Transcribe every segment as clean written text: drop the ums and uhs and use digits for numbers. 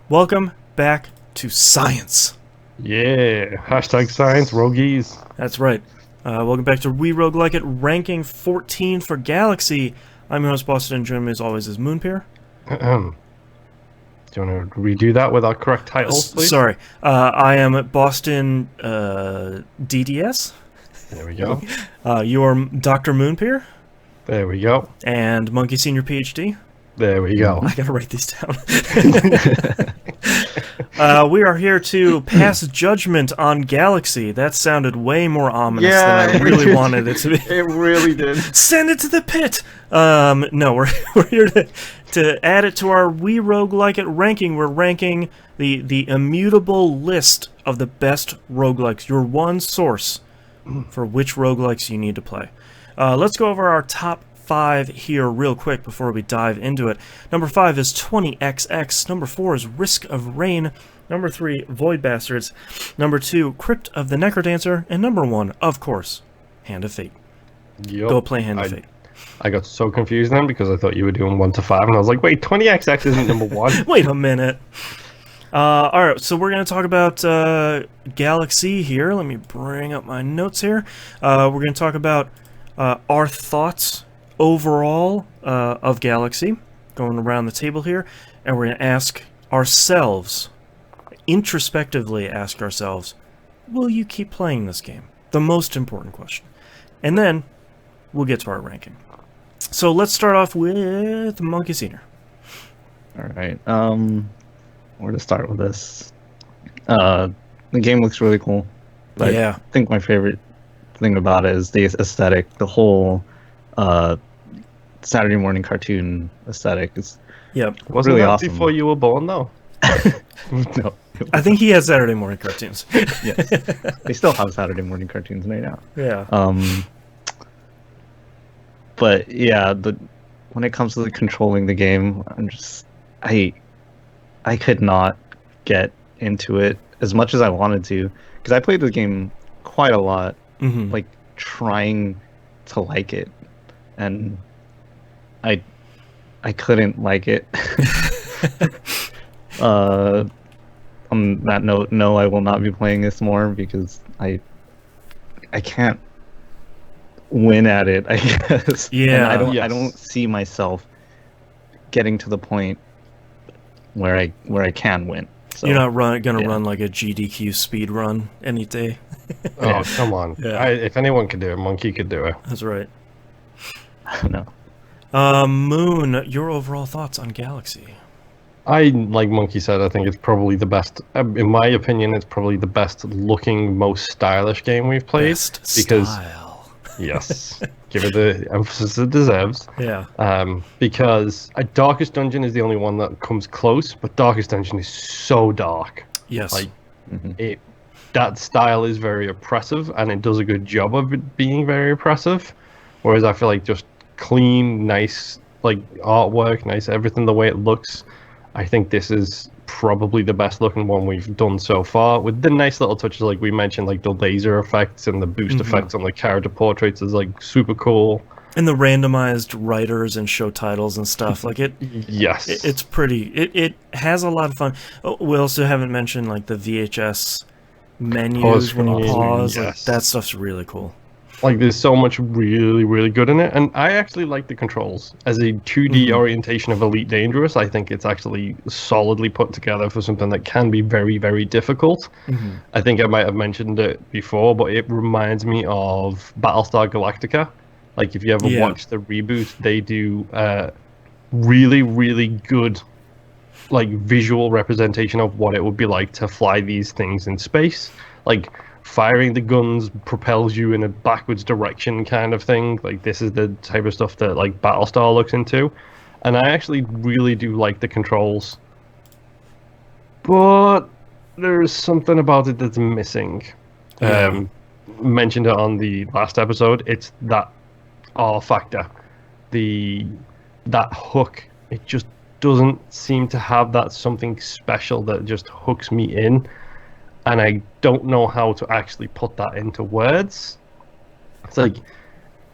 Welcome back to Science. Yeah, hashtag science, rogues. That's right. Welcome back to We Roguelike It, ranking 14 for Galak-Z. I'm your host, Boston, and joining me as always is Moonpear. Do you want to redo that with our correct titles, please? Sorry. I am Boston DDS. There we go. You are Dr. Moonpear. There we go. And Monkey Senior PhD. There we go. I gotta write these down. We are here to pass judgment on Galak-Z. That sounded way more ominous than I really wanted it to be. It really did. Send it to the pit! No, we're here to add it to our We Roguelike It ranking. We're ranking the immutable list of the best roguelikes, your one source for which roguelikes you need to play. Let's go over our top 5 here real quick before we dive into it. Number 5 is 20XX. Number 4 is Risk of Rain. Number 3, Void Bastards. Number 2, Crypt of the Necrodancer. And number 1, of course, Hand of Fate. Yep. Go play Hand of Fate. I got so confused then because I thought you were doing 1 to 5, and I was like, wait, 20XX isn't number 1. Wait a minute. Alright, so we're going to talk about Galak-Z here. Let me bring up my notes here. We're going to talk about our thoughts overall of Galak-Z, going around the table here, and we're going to ask ourselves, introspectively ask ourselves, will you keep playing this game? The most important question. And then we'll get to our ranking. So let's start off with Monkey Senior. Alright, where to start with this? The game looks really cool. But Yeah. I think my favorite thing about it is the aesthetic. The whole Saturday morning cartoon aesthetic is Yep. Wasn't really that awesome. before you were born, though? No. I think he has Saturday morning cartoons. Yes. They still have Saturday morning cartoons right now. Yeah. But yeah, when it comes to controlling the game, I could not get into it as much as I wanted to, because I played the game quite a lot, Mm-hmm. like trying to like it, and I couldn't like it. On that note, no, I will not be playing this more because I can't win at it, I guess. Yeah. And I don't see myself getting to the point where I can win. So, You're not gonna yeah. run like a GDQ speed run any day. Oh, come on. Yeah. If anyone could do it, Monkey could do it. That's right. I don't know. Moon, your overall thoughts on Galak-Z? Like Monkey said, I think it's probably the best, in my opinion, it's probably the best looking, most stylish game we've played. Best because style. Yes, give it the emphasis it deserves. Yeah. Because Darkest Dungeon is the only one that comes close, but Darkest Dungeon is so dark. Yes. Like that style is very oppressive, and it does a good job of it being very oppressive. Whereas I feel like just clean, nice, like artwork, nice everything, the way it looks. I think this is probably the best looking one we've done so far, with the nice little touches like we mentioned, like the laser effects and the boost effects on the character portraits is like super cool. And the randomized writers and show titles and stuff, like Yes. it's pretty. It has a lot of fun. Oh, we also haven't mentioned like the VHS menus Pause when you screen, pause. yes. Like that stuff's really cool. Like there's so much really, really good in it, and I actually like the controls. As a 2D orientation of Elite Dangerous, I think it's actually solidly put together for something that can be very, very difficult. I think I might have mentioned it before, but it reminds me of Battlestar Galactica. Like if you ever watch the reboot, they do really, really good like visual representation of what it would be like to fly these things in space. Like firing the guns propels you in a backwards direction kind of thing. Like this is the type of stuff that like Battlestar looks into, and I actually really do like the controls, but there's something about it that's missing. Mentioned it on the last episode. It's that R factor, that hook. It just doesn't seem to have that something special that just hooks me in. And I don't know how to actually put that into words. It's like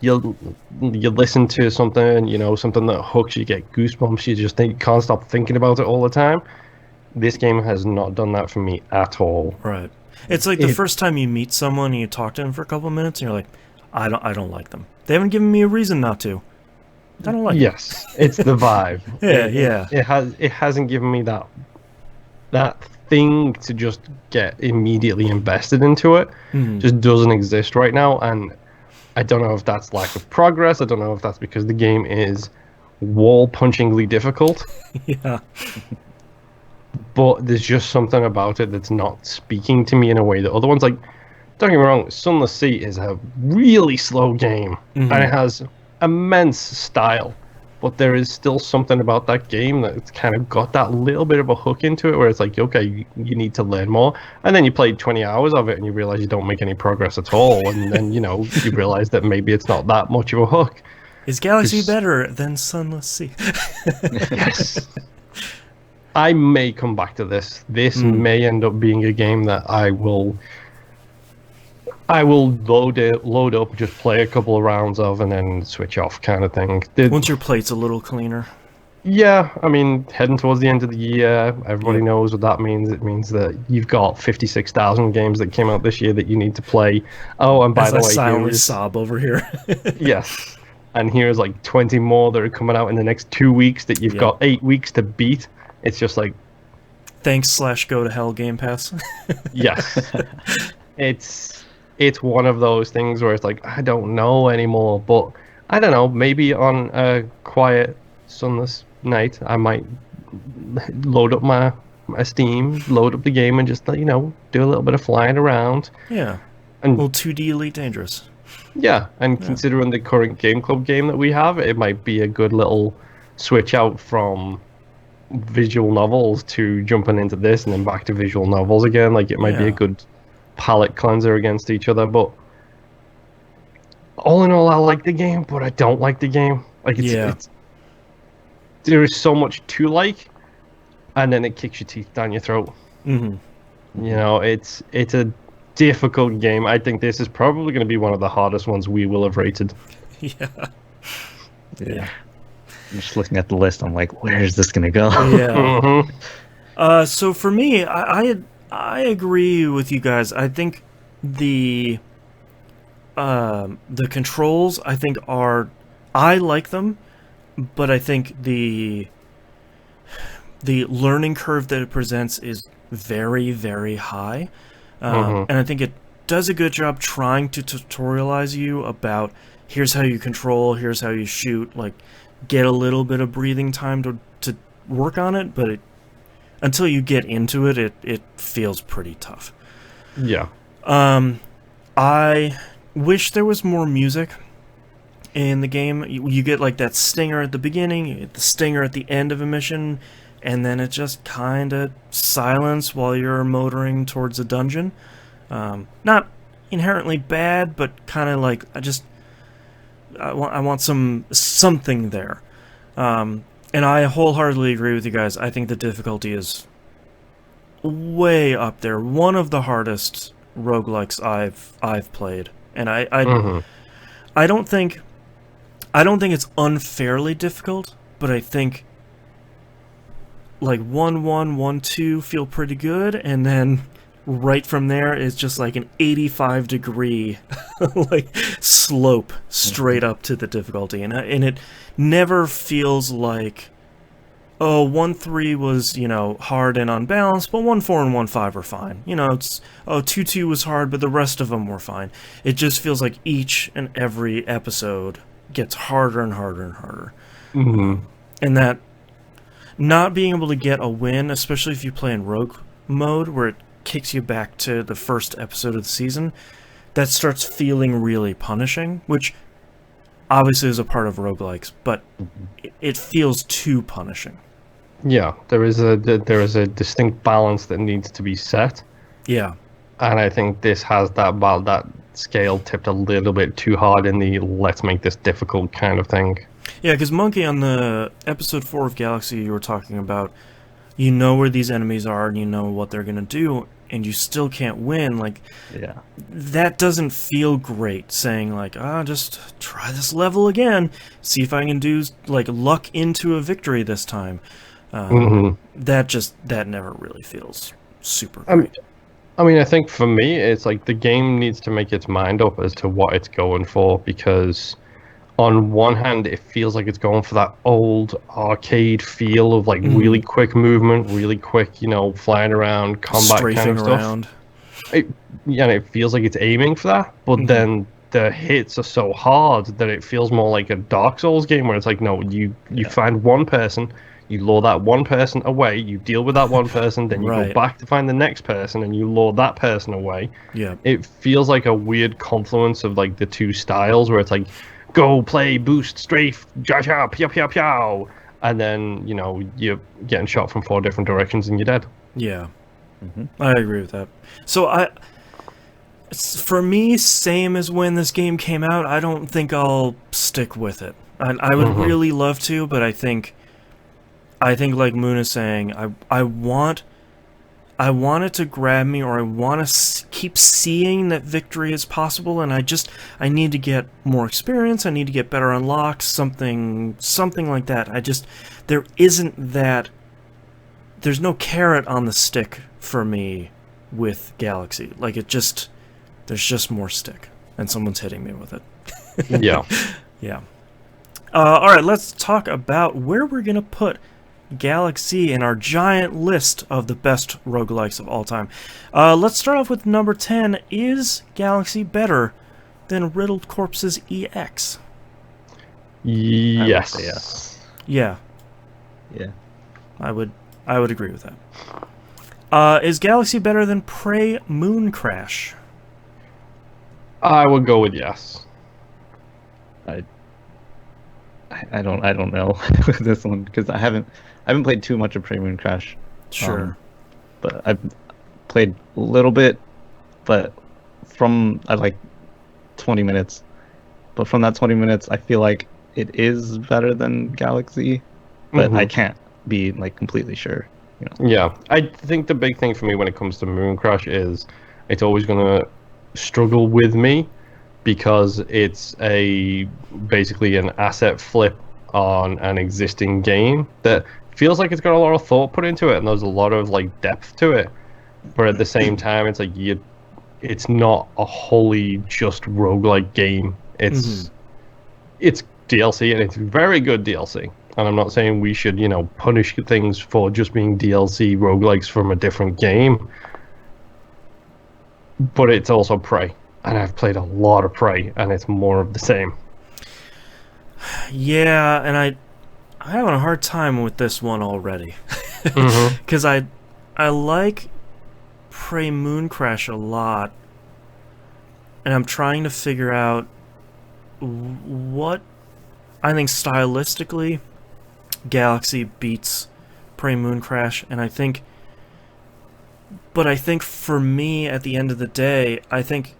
you listen to something, something that hooks you, get goosebumps. You just can't stop thinking about it all the time. This game has not done that for me at all. Right. It's like the first time you meet someone and you talk to them for a couple of minutes, and you're like, I don't like them. They haven't given me a reason not to. I don't like Yes, it's the vibe. Yeah. It hasn't given me that thing to just get immediately invested into it. Just doesn't exist right now, and I don't know if that's lack of progress. I don't know if that's because the game is wall-punchingly difficult. Yeah. But there's just something about it that's not speaking to me in a way that other ones, like, don't get me wrong, Sunless Sea is a really slow game, and it has immense style, but there is still something about that game that's kind of got that little bit of a hook into it, where it's like, okay, you need to learn more, and then you play 20 hours of it, and you realize you don't make any progress at all, and then, you realize that maybe it's not that much of a hook. Is Galak-Z better than Sunless Sea? Yes. I may come back to this. This may end up being a game that I will load up, just play a couple of rounds of, and then switch off, kind of thing. Once your plate's a little cleaner. Yeah, I mean, heading towards the end of the year, everybody knows what that means. It means that you've got 56,000 games that came out this year that you need to play. Oh, and by the way, silently sob over here. Yes, and here's like 20 more that are coming out in the next 2 weeks that you've got 8 weeks to beat. It's just like, thanks / go to hell Game Pass. Yes. It's one of those things where it's like, I don't know anymore, but I don't know, maybe on a quiet, sunless night, I might load up my Steam, load up the game, and just, do a little bit of flying around. Yeah. And well, 2D Elite Dangerous. Yeah, and considering the current Game Club game that we have, it might be a good little switch out from visual novels to jumping into this and then back to visual novels again. Like, it might be a good palette cleanser against each other, but all in all, I like the game, but I don't like the game. Like, it's there is so much to like, and then it kicks your teeth down your throat. It's a difficult game. I think this is probably going to be one of the hardest ones we will have rated. Yeah. I'm just looking at the list. I'm like, where is this going to go? Yeah. So for me, I agree with you guys. I think the controls, I think, I like them, but I think the learning curve that it presents is very, very high. And I think it does a good job trying to tutorialize you about, here's how you control, here's how you shoot, like, get a little bit of breathing time to work on it, but until you get into it, it feels pretty tough. Yeah. I wish there was more music in the game. You get like that stinger at the beginning, you get the stinger at the end of a mission, and then it just kind of silence while you're motoring towards a dungeon. Not inherently bad, but kind of like, I want something there. And I wholeheartedly agree with you guys. I think the difficulty is way up there. One of the hardest roguelikes I've played. And I don't think it's unfairly difficult, but I think like 1-1, 1-2 feel pretty good, and then right from there is just like an 85-degree like slope straight up to the difficulty, and it never feels like, oh, 1-3 was, hard and unbalanced, but 1-4 and 1-5 are fine. It's 2-2 was hard, but the rest of them were fine. It just feels like each and every episode gets harder and harder and harder. And that not being able to get a win, especially if you play in rogue mode, where it kicks you back to the first episode of the season, that starts feeling really punishing, which obviously is a part of roguelikes, but it feels too punishing. Yeah, there is a distinct balance that needs to be set. Yeah. And I think this has that scale tipped a little bit too hard in the let's make this difficult kind of thing. Yeah, because Monkey, on the episode 4 of Galak-Z, you were talking about, you know where these enemies are and you know what they're going to do, and you still can't win. Like, that doesn't feel great, saying like, just try this level again, see if I can do, like, luck into a victory this time. That never really feels super great. I mean, I think for me, it's like the game needs to make its mind up as to what it's going for, because on one hand, it feels like it's going for that old arcade feel of like really quick movement, really quick, flying around, combat strafing kind of around. Stuff. It feels like it's aiming for that, but then the hits are so hard that it feels more like a Dark Souls game where it's like, no, you find one person, you lure that one person away, you deal with that one person, then you go back to find the next person and you lure that person away. Yeah. It feels like a weird confluence of like the two styles where it's like, go, play, boost, strafe, ja, pew, pew, pew. And then, you're getting shot from 4 different directions and you're dead. Yeah. I agree with that. So for me, same as when this game came out, I don't think I'll stick with it. I would really love to, but I think like Moon is saying, I want it to grab me, or I want to keep seeing that victory is possible, and I need to get more experience, I need to get better unlocks, something like that. There's no carrot on the stick for me with Galak-Z. Like, there's just more stick, and someone's hitting me with it. Yeah. Yeah. Alright, let's talk about where we're going to put Galak-Z in our giant list of the best roguelikes of all time. Let's start off with number 10. Is Galak-Z better than Riddled Corpse's EX? Yes. Yes. Yeah. Yeah. I would agree with that. Is Galak-Z better than Prey Moon Crash? I would go with yes. I don't know with this one, because I haven't played too much of Prey Moon Crash. Sure. But I've played a little bit, but I like 20 minutes. But from that 20 minutes, I feel like it is better than Galak-Z, but I can't be like completely sure. Yeah, I think the big thing for me when it comes to Moon Crash is it's always gonna struggle with me, because it's basically an asset flip on an existing game that feels like it's got a lot of thought put into it, and there's a lot of like depth to it, but at the same time it's like it's not a wholly just roguelike game. It's DLC, and it's very good DLC, and I'm not saying we should punish things for just being DLC roguelikes from a different game, but it's also Prey. And I've played a lot of Prey, and it's more of the same. Yeah, and I'm having a hard time with this one already. Because I like Prey Moon Crash a lot, and I'm trying to figure out what I think stylistically Galak-Z beats Prey Moon Crash, and I think for me, at the end of the day, I think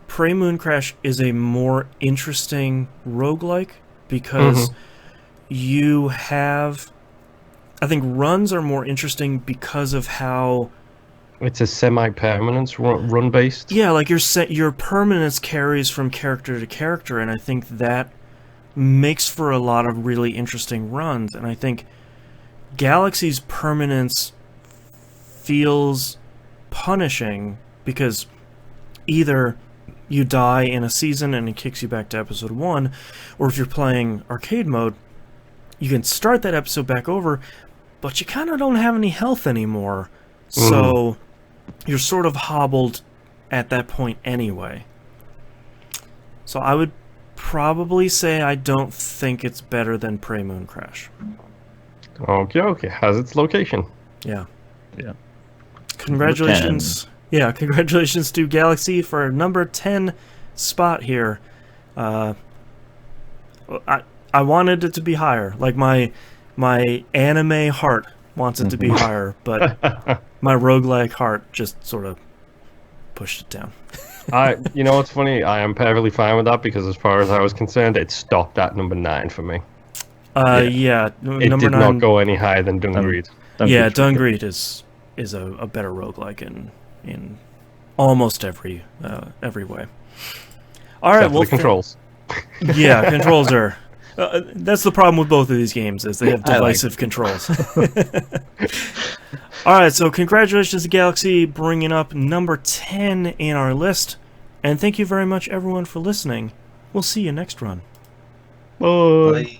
Prey Moon Crash is a more interesting roguelike, because I think runs are more interesting because of how it's a semi-permanence run based. Yeah, like your permanence carries from character to character, and I think that makes for a lot of really interesting runs. And I think Galak-Z's permanence feels punishing, because either you die in a season and it kicks you back to episode 1, or if you're playing arcade mode, you can start that episode back over, but you kind of don't have any health anymore, so you're sort of hobbled at that point anyway. So I would probably say I don't think it's better than Prey Moon Crash. Okay, has its location. Yeah. Congratulations. Yeah, congratulations to Galak-Z for number 10 spot here. I wanted it to be higher. Like my anime heart wants it to be higher, but my roguelike heart just sort of pushed it down. What's funny? I am perfectly fine with that, because as far as I was concerned, it stopped at number 9 for me. It did 9, not go any higher than Dungreed. Dungreed is a better roguelike in almost every way. All right, well, controls. Yeah, controls are That's the problem with both of these games, is they have I like divisive controls. All right, so congratulations to Galak-Z bringing up number 10 in our list. And thank you very much, everyone, for listening. We'll see you next run. Bye. Bye.